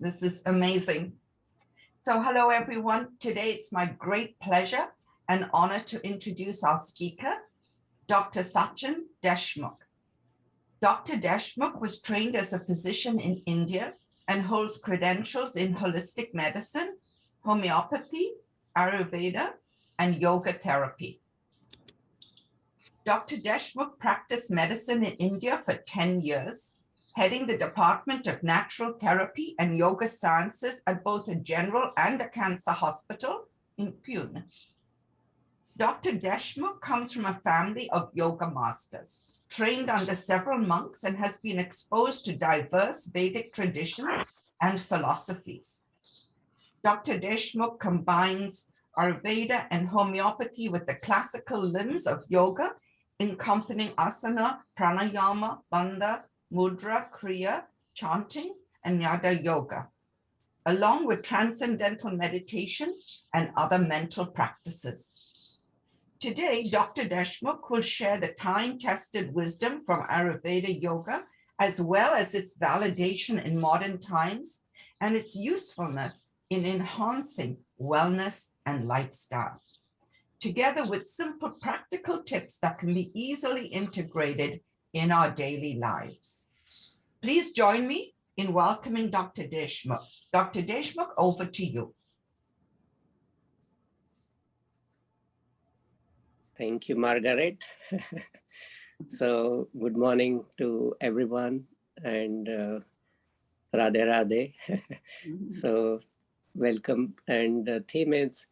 This is amazing. So hello, everyone. Today it's my great pleasure and honor to introduce our speaker, Dr. Sachin Deshmukh. Dr. Deshmukh was trained as a physician in India and holds credentials in holistic medicine, homeopathy, Ayurveda, and yoga therapy. Dr. Deshmukh practiced medicine in India for 10 years, heading the Department of Natural Therapy and Yoga Sciences at both a general and a cancer hospital in Pune. Dr. Deshmukh comes from a family of yoga masters, trained under several monks, and has been exposed to diverse Vedic traditions and philosophies. Dr. Deshmukh combines Ayurveda and homeopathy with the classical limbs of yoga, encompassing asana, pranayama, bandha, mudra, kriya, chanting, and yada yoga, along with transcendental meditation and other mental practices. Today, Dr. Deshmukh will share the time-tested wisdom from Ayurveda yoga, as well as its validation in modern times and its usefulness in enhancing wellness and lifestyle, together with simple practical tips that can be easily integrated in our daily lives. Please join me in welcoming Dr. Deshmukh. Dr. Deshmukh, over to you. Thank you, Margaret. So, good morning to everyone, and Radhe Radhe. So, welcome. And the theme is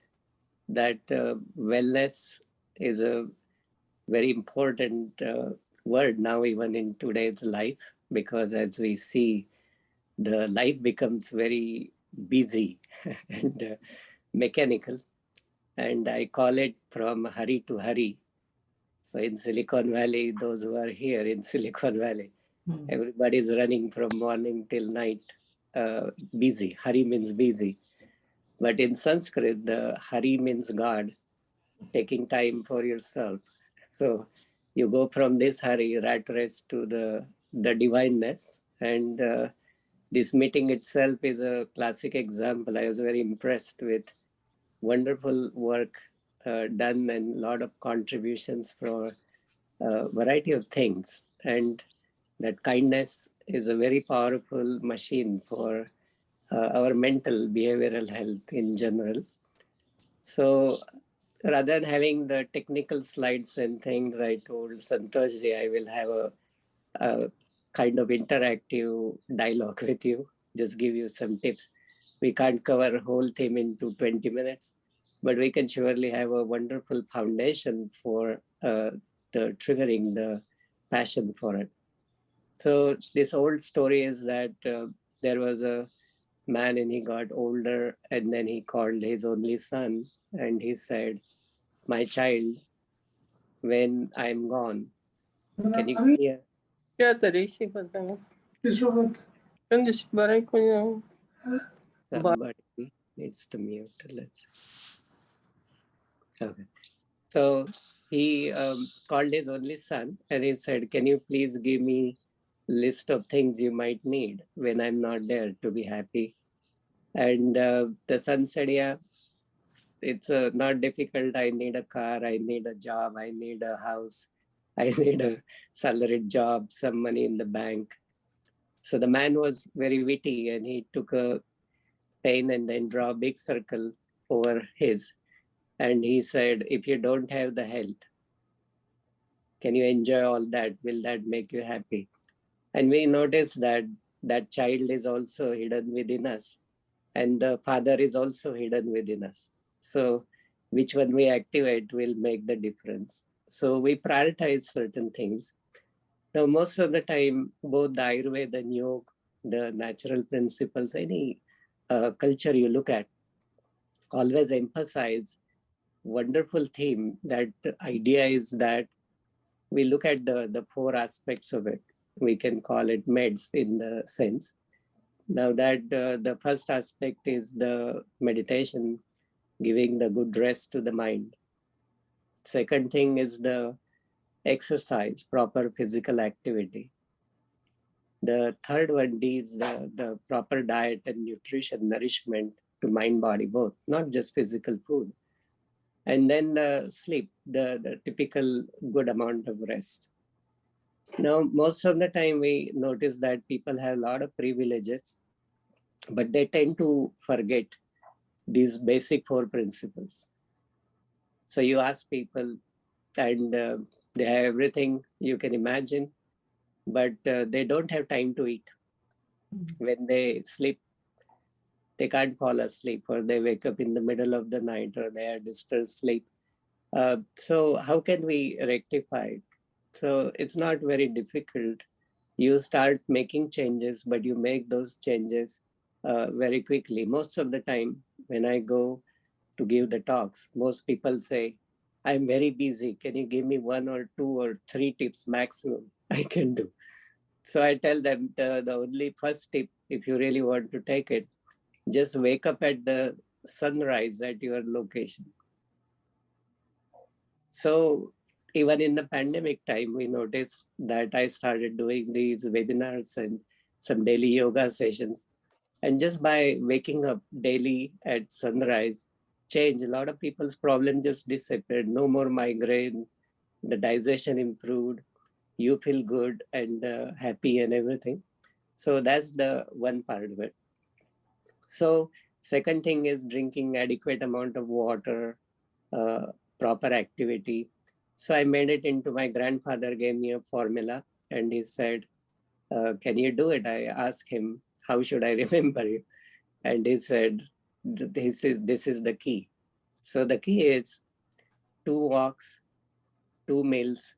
that wellness is a very important word now, even in today's life, because as we see, the life becomes very busy and mechanical. And I call it from hurry to hurry. So in Silicon Valley, those who are here in Silicon Valley, everybody is running from morning till night, busy. Hari means busy. But in Sanskrit, the Hari means God, taking time for yourself. So you go from this Hari, rat race, to the divineness. And this meeting itself is a classic example. I was very impressed with wonderful work done and a lot of contributions for a variety of things. And that kindness is a very powerful machine for our mental behavioral health in general. So rather than having the technical slides and things, I told Santoshji I will have a kind of interactive dialogue with you, just give you some tips. We can't cover a whole theme into 20 minutes, but we can surely have a wonderful foundation for the triggering the passion for it. So this old story is that there was a man and he got older, and then he called his only son and he said, "My child, when I'm gone, can you hear?" Somebody needs to mute. Let's. Okay. So he called his only son and he said, "Can you please give me a list of things you might need when I'm not there to be happy?" And the son said, "Yeah, it's not difficult. I need a car, I need a job, I need a house, I need a salaried job, some money in the bank." So the man was very witty and he took a pen and then draw a big circle over his. And he said, "If you don't have the health, can you enjoy all that? Will that make you happy?" And we notice that that child is also hidden within us, and the father is also hidden within us. So which one we activate will make the difference. So we prioritize certain things. Now, most of the time, both the Ayurveda and Yoga, the natural principles, any culture you look at, always emphasize wonderful theme. That the idea is that we look at the four aspects of it. We can call it meds in the sense. Now that the first aspect is the meditation, giving the good rest to the mind. Second thing is the exercise, proper physical activity. The third one, D, is the proper diet and nutrition, nourishment to mind, body, both, not just physical food. And then the sleep, the typical good amount of rest. Now, most of the time we notice that people have a lot of privileges, but they tend to forget these basic four principles. So you ask people and they have everything you can imagine, but they don't have time to eat. When they sleep, they can't fall asleep, or they wake up in the middle of the night, or they are disturbed sleep. So how can we rectify it? So it's not very difficult. You start making changes, but you make those changes very quickly. Most of the time, when I go to give the talks, most people say, I'm very busy. Can you give me 1 or 2 or 3 tips maximum I can do? So I tell them the only first tip, if you really want to take it, just wake up at the sunrise at your location. So even in the pandemic time, we noticed that I started doing these webinars and some daily yoga sessions. And just by waking up daily at sunrise, change a lot of people's problem just disappeared. No more migraine, the digestion improved, you feel good and happy and everything. So that's the one part of it. So second thing is drinking adequate amount of water, proper activity. So I made it into my grandfather gave me a formula and he said, can you do it? I asked him, how should I remember you? And he said, this is the key. So the key is 2 walks, 2 meals,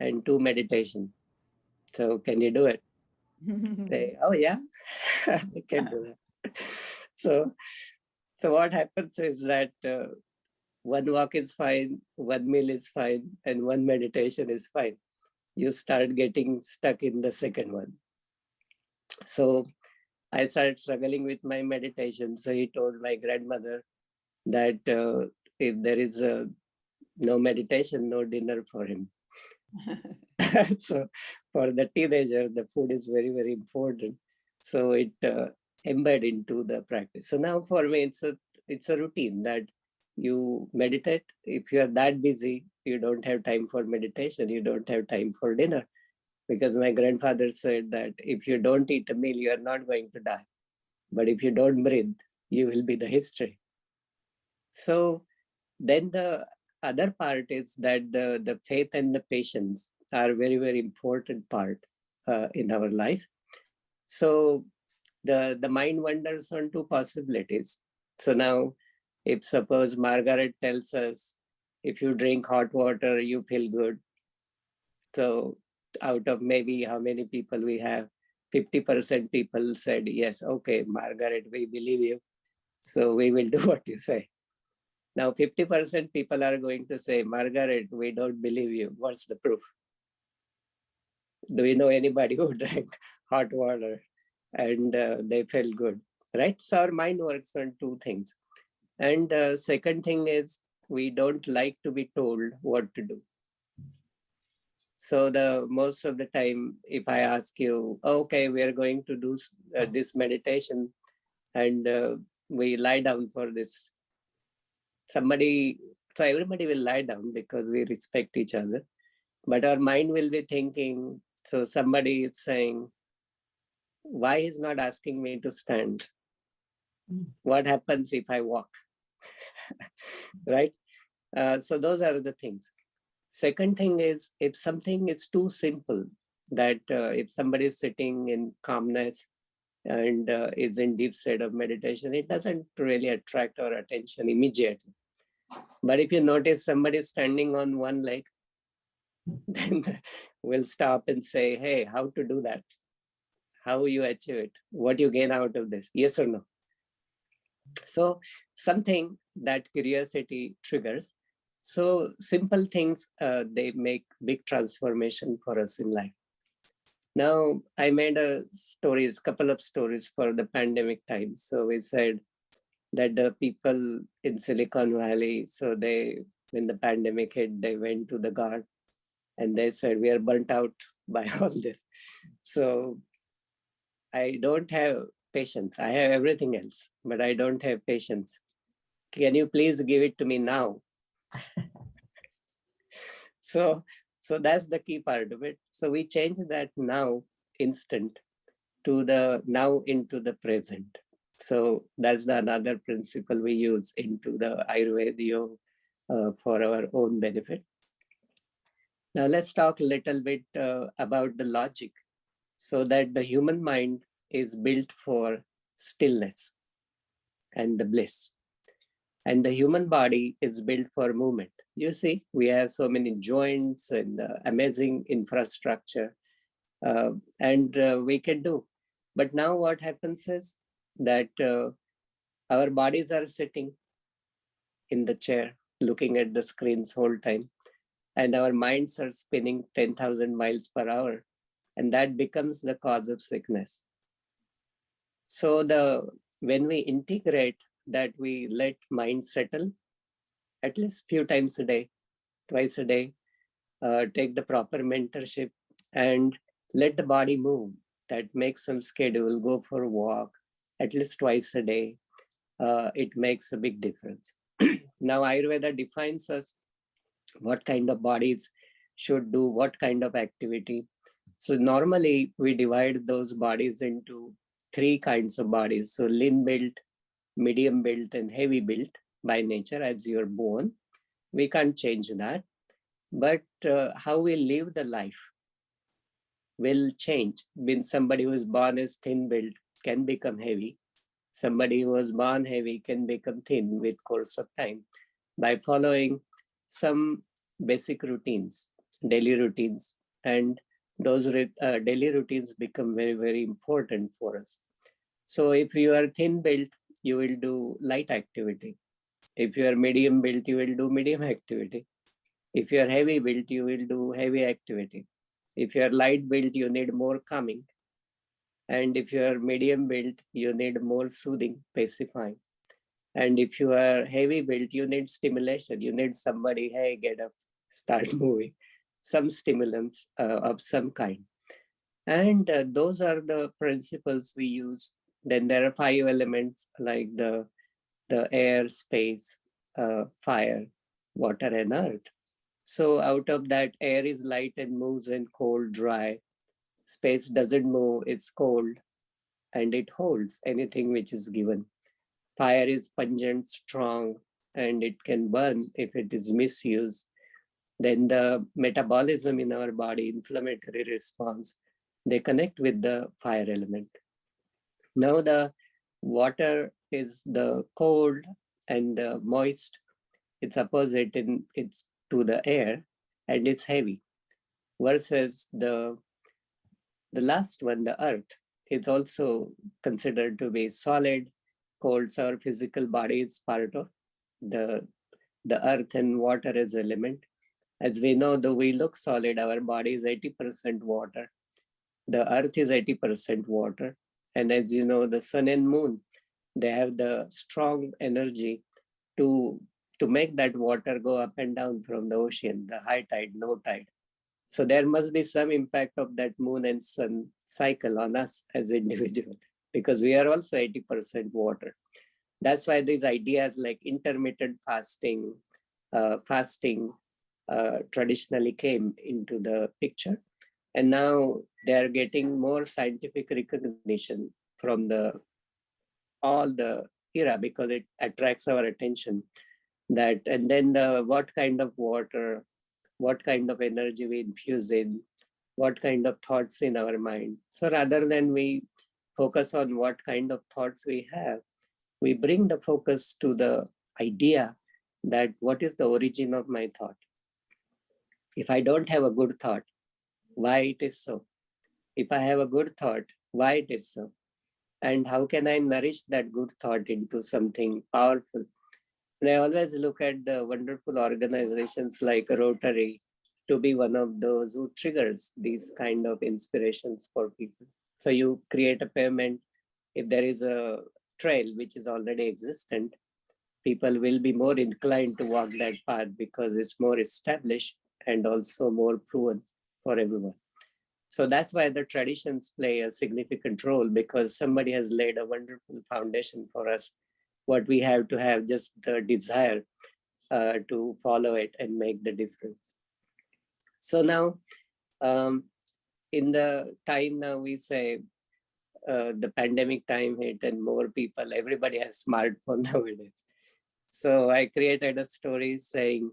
and 2 meditation. So can you do it? Say, oh yeah, I can do that. So what happens is that 1 walk is fine, 1 meal is fine, and 1 meditation is fine. You start getting stuck in the second one. So I started struggling with my meditation. So he told my grandmother that if there is no meditation, no dinner for him. So for the teenager, the food is very, very important. So it embed into the practice. So now for me, it's a routine that you meditate. If you are that busy, you don't have time for meditation. You don't have time for dinner. Because my grandfather said that if you don't eat a meal, you are not going to die. But if you don't breathe, you will be the history. So then the other part is that the faith and the patience are very, very important part in our life. So the mind wanders on 2 possibilities. So now, if suppose Margaret tells us, if you drink hot water, you feel good. So out of maybe how many people we have, 50% people said, yes, okay, Margaret, we believe you. So we will do what you say. Now 50% people are going to say, Margaret, we don't believe you. What's the proof? Do you know anybody who drank hot water and they felt good, right? So our mind works on 2 things. And second thing is we don't like to be told what to do. So the most of the time, if I ask you, okay, we are going to do this meditation and we lie down for this, so everybody will lie down because we respect each other, but our mind will be thinking, so somebody is saying, why is not asking me to stand? What happens if I walk? Right? So those are the things. Second thing is, if something is too simple, that if somebody is sitting in calmness and is in deep state of meditation, it doesn't really attract our attention immediately. But if you notice somebody standing on one leg, then we'll stop and say, hey, how to do that? How you achieve it? What you gain out of this? Yes or no? So something that curiosity triggers. So simple things, they make big transformation for us in life. Now, I made couple of stories for the pandemic time. So we said that the people in Silicon Valley, so when the pandemic hit, they went to the guard and they said, we are burnt out by all this. So I don't have patience. I have everything else, but I don't have patience. Can you please give it to me now? So, so that's the key part of it. So we change that now instant to the now into the present. So that's the another principle we use into the Ayurveda for our own benefit. Now let's talk a little bit about the logic, so that the human mind is built for stillness and the bliss. And the human body is built for movement. You see, we have so many joints and amazing infrastructure, and we can do. But now what happens is that our bodies are sitting in the chair, looking at the screens whole time, and our minds are spinning 10,000 miles per hour, and that becomes the cause of sickness. So when we integrate that, we let mind settle at least few times a day, twice a day, take the proper mentorship and let the body move. That makes some schedule, go for a walk at least twice a day. It makes a big difference. Now Ayurveda defines us what kind of bodies should do what kind of activity. So normally we divide those bodies into three kinds of bodies. So lean built, medium built, and heavy built by nature as you're born. We can't change that. But how we live the life will change. When somebody who is born as thin built can become heavy. Somebody who was born heavy can become thin with course of time by following some basic routines, daily routines. And those daily routines become very, very important for us. So if you are thin built, you will do light activity. If you are medium built, you will do medium activity. If you are heavy built, you will do heavy activity. If you are light built, you need more calming. And if you are medium built, you need more soothing, pacifying. And if you are heavy built, you need stimulation. You need somebody, hey, get up, start moving, some stimulants of some kind. And those are the principles we use. Then there are 5 elements like the air, space, fire, water, and earth. So out of that, air is light and moves, and cold, dry. Space doesn't move, it's cold, and it holds anything which is given. Fire is pungent, strong, and it can burn if it is misused. Then the metabolism in our body, inflammatory response, they connect with the fire element. Now the water is the cold and the moist. It's opposite in it's to the air, and it's heavy. Versus the last one, the earth, it's also considered to be solid. Cold, our physical body is part of the earth and water as element. As we know, though we look solid, our body is 80% water. The earth is 80% water. And as you know, the sun and moon, they have the strong energy to make that water go up and down from the ocean, the high tide, low tide. So there must be some impact of that moon and sun cycle on us as individuals, because we are also 80% water. That's why these ideas like intermittent fasting, traditionally came into the picture. And now they are getting more scientific recognition from all the era, because it attracts our attention. That, and then what kind of water, what kind of energy we infuse in, what kind of thoughts in our mind. So rather than we focus on what kind of thoughts we have, we bring the focus to the idea that what is the origin of my thought. If I don't have a good thought, why it is so? If I have a good thought, why it is so? And how can I nourish that good thought into something powerful? And I always look at the wonderful organizations like Rotary to be one of those who triggers these kind of inspirations for people. So you create a payment. If there is a trail which is already existent, people will be more inclined to walk that path because it's more established and also more proven for everyone. So that's why the traditions play a significant role, because somebody has laid a wonderful foundation for us. What we have to have just the desire to follow it and make the difference. So now, in the time now we say the pandemic time hit and more people, everybody has smartphone nowadays. So I created a story saying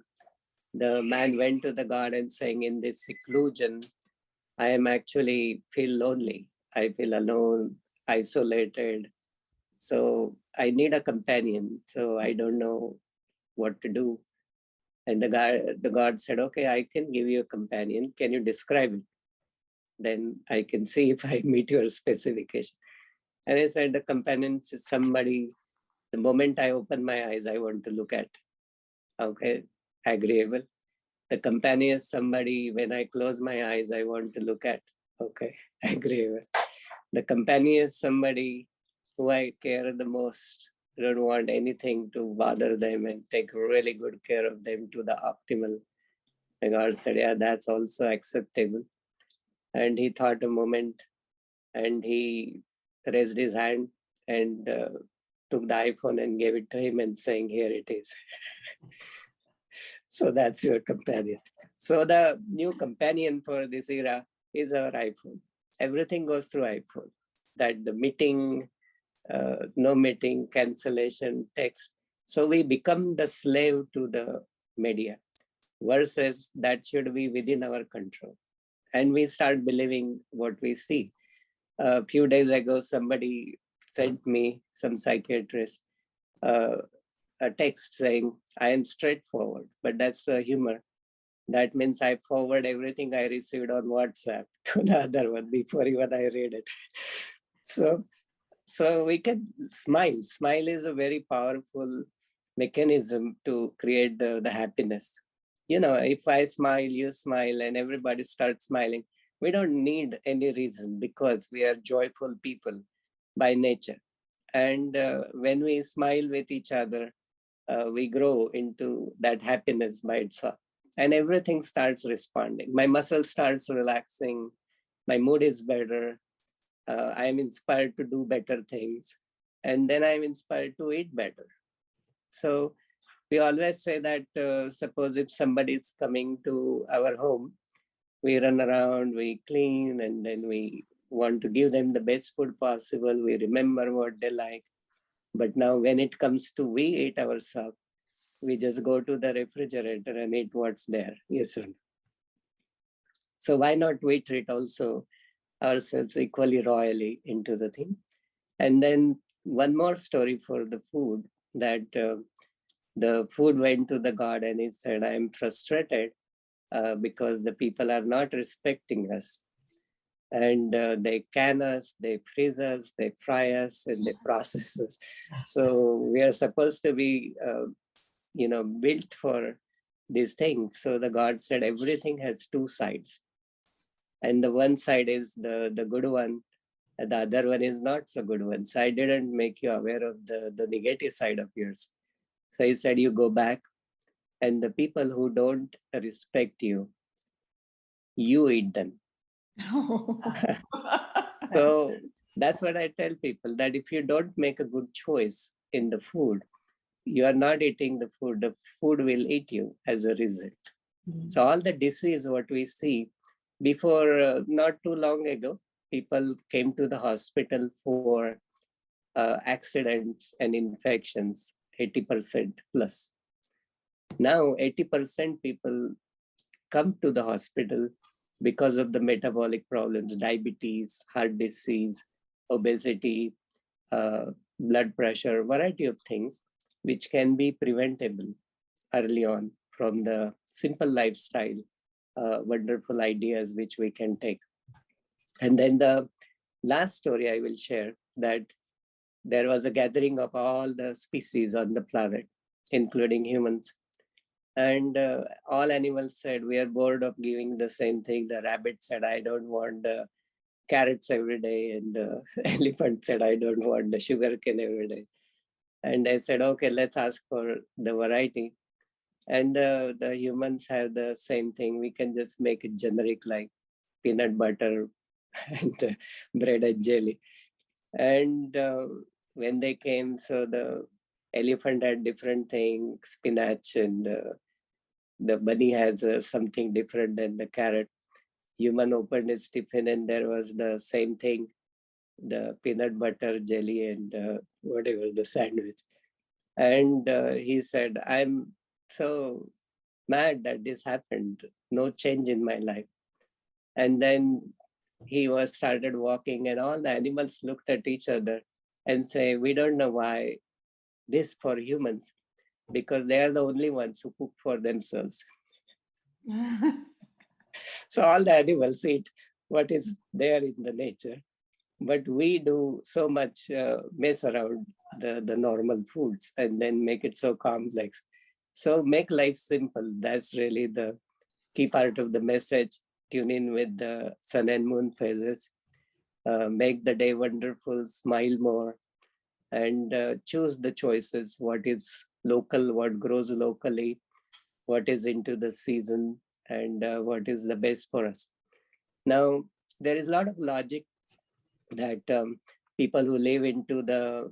the man went to the garden saying, in this seclusion, I am actually feel lonely. I feel alone, isolated. So I need a companion. So I don't know what to do. And the God said, okay, I can give you a companion. Can you describe it? Then I can see if I meet your specification. And he said, the companion is somebody, the moment I open my eyes, I want to look at. Okay, agreeable. The companion is somebody, when I close my eyes, I want to look at. Okay, agreeable. The companion is somebody who I care the most. I don't want anything to bother them and take really good care of them to the optimal. And God said, yeah, that's also acceptable. And he thought a moment and he raised his hand and took the iPhone and gave it to him and saying, here it is. So that's your companion. So the new companion for this era is our iPhone. Everything goes through iPhone. That the meeting, no meeting, cancellation, text. So we become the slave to the media versus that should be within our control. And we start believing what we see. A few days ago, somebody sent me, some psychiatrist, a text saying, I am straightforward, but that's humor. That means I forward everything I received on WhatsApp to the other one before even I read it. So we can smile. Smile is a very powerful mechanism to create the happiness. You know, if I smile, you smile, and everybody starts smiling, we don't need any reason because we are joyful people by nature. And when we smile with each other, we grow into that happiness by itself. And everything starts responding. My muscle starts relaxing. My mood is better. I'm inspired to do better things. And then I'm inspired to eat better. So we always say that suppose if somebody is coming to our home, we run around, we clean, and then we want to give them the best food possible. We remember what they like. But now when it comes to we eat ourselves, we just go to the refrigerator and eat what's there. Yes, sir. So why not we treat also ourselves equally royally into the thing? And then one more story for the food, that the food went to the God and he said, I am frustrated because the people are not respecting us. And they can us, they freeze us, they fry us, and they process us. So we are supposed to be, built for these things. So the God said everything has two sides. And the one side is the good one, and the other one is not so good one. So I didn't make you aware of the negative side of yours. So he said, you go back, and the people who don't respect you, you eat them. So that's what I tell people, that if you don't make a good choice in the food, you are not eating the food will eat you as a result. Mm-hmm. So all the disease what we see, before not too long ago, people came to the hospital for accidents and infections, 80% plus. Now 80% people come to the hospital because of the metabolic problems, diabetes, heart disease, obesity, blood pressure, variety of things, which can be preventable early on from the simple lifestyle, wonderful ideas which we can take. And then the last story I will share, that there was a gathering of all the species on the planet, including humans. And all animals said, we are bored of giving the same thing. The rabbit said, I don't want the carrots every day. And the elephant said, I don't want the sugarcane every day. And I said, okay, let's ask for the variety. And the humans have the same thing. We can just make it generic, like peanut butter, and bread and jelly. And when they came, so the elephant had different things, spinach, and the bunny has something different than the carrot. Human opened his tiffin and there was the same thing, the peanut butter jelly and whatever the sandwich. And he said, I'm so mad that this happened, no change in my life. And then he was started walking and all the animals looked at each other and say, we don't know why this for humans, because they are the only ones who cook for themselves. So all the animals eat what is there in the nature, but we do so much mess around the normal foods and then make it so complex. So make life simple. That's really the key part of the message. Tune in with the sun and moon phases. Make the day wonderful, smile more, and choose the choices. What is local, what grows locally, what is into the season, and what is the best for us. Now, there is a lot of logic that people who live into the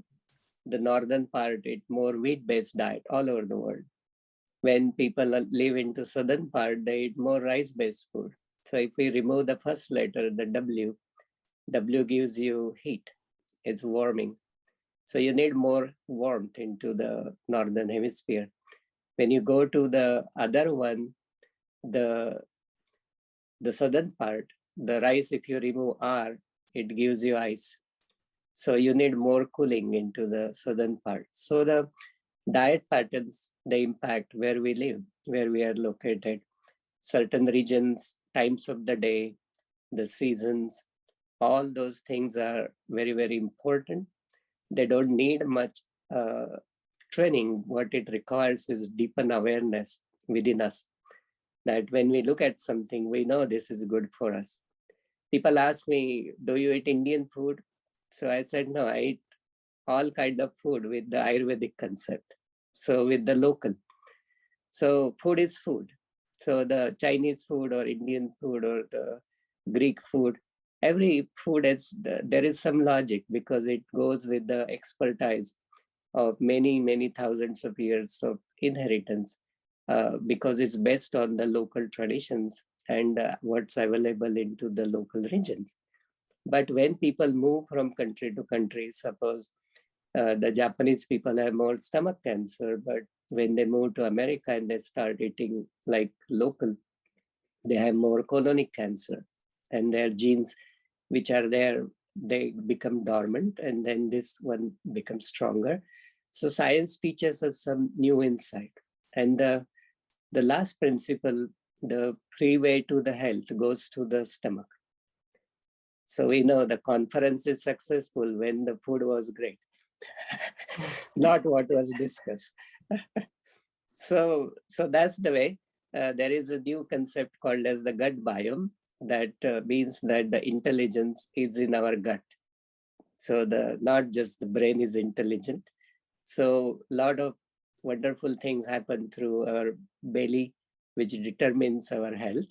northern part eat more wheat-based diet all over the world. When people live into southern part, they eat more rice-based food. So if we remove the first letter, the W gives you heat. It's warming. So you need more warmth into the northern hemisphere. When you go to the other one, the southern part, the rice, if you remove R, it gives you ice. So you need more cooling into the southern part. So the diet patterns, they impact where we live, where we are located, certain regions, times of the day, the seasons, all those things are very, very important. They don't need much training. What it requires is deepen awareness within us, that when we look at something, we know this is good for us. People ask me, do you eat Indian food? So I said, no, I eat all kind of food with the Ayurvedic concept. So with the local. So food is food. So the Chinese food or Indian food or the Greek food, every food there is some logic because it goes with the expertise of many, many thousands of years of inheritance, because it's based on the local traditions and what's available into the local regions. But when people move from country to country, suppose the Japanese people have more stomach cancer, but when they move to America and they start eating like local, they have more colonic cancer, and their genes which are there, they become dormant, and then this one becomes stronger. So science teaches us some new insight. And the last principle, the freeway to the health goes to the stomach. So we know the conference is successful when the food was great, not what was discussed. So that's the way. There is a new concept called as the gut biome that means that the intelligence is in our gut. So not just the brain is intelligent. So a lot of wonderful things happen through our belly, which determines our health.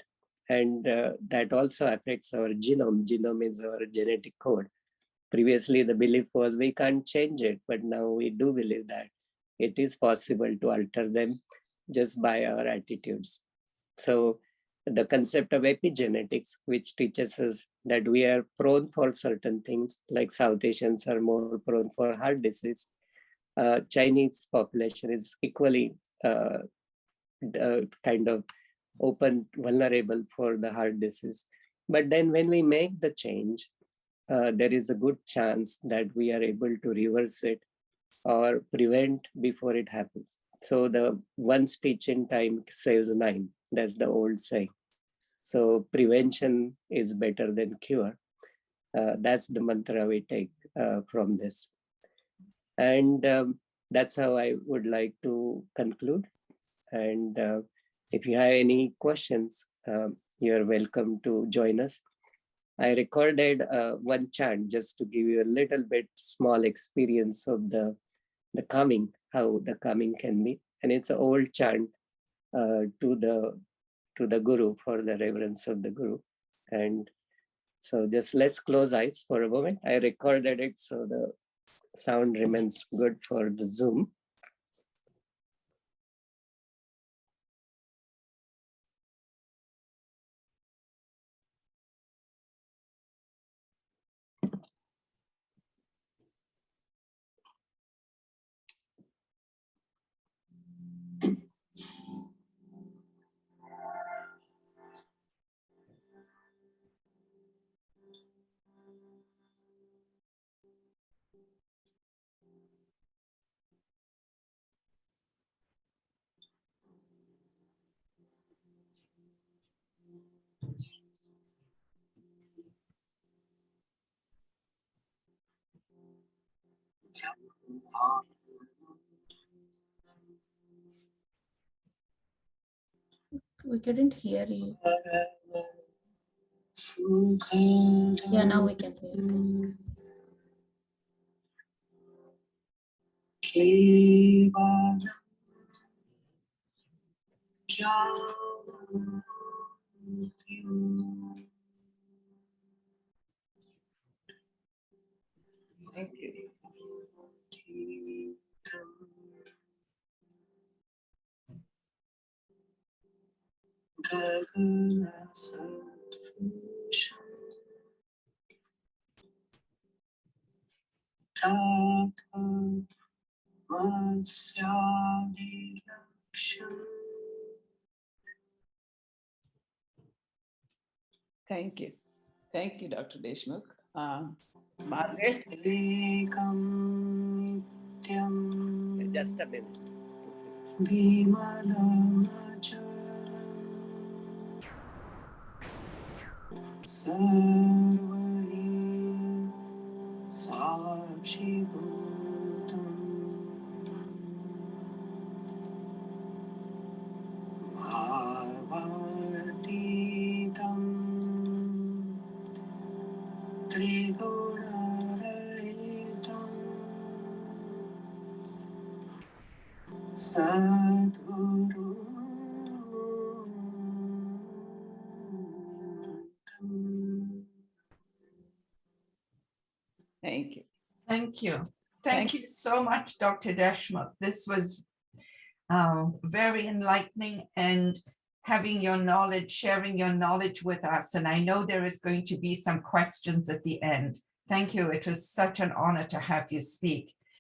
And that also affects our genome. Genome is our genetic code. Previously, the belief was we can't change it, but now we do believe that it is possible to alter them just by our attitudes. So the concept of epigenetics, which teaches us that we are prone for certain things, like South Asians are more prone for heart disease. Chinese population is equally kind of open, vulnerable for the heart disease. But then when we make the change, there is a good chance that we are able to reverse it or prevent before it happens. So the one stitch in time saves nine. That's the old saying. So prevention is better than cure. That's the mantra we take from this. And that's how I would like to conclude. And if you have any questions, you're welcome to join us. I recorded one chant just to give you a little bit small experience of the calming, how the calming can be. And it's an old chant to the Guru, for the reverence of the Guru. And So just let's close eyes for a moment. I recorded it so the sound remains good for the Zoom. We couldn't hear you. Yeah, now we can hear you. Thank you. Thank you. Thank you, Dr. Deshmukh. Margaret? Just a minute. Thank you. Thank you. Thank you so much, Dr. Deshmukh. This was very enlightening, and having your knowledge, sharing your knowledge with us. And I know there is going to be some questions at the end. Thank you. It was such an honor to have you speak.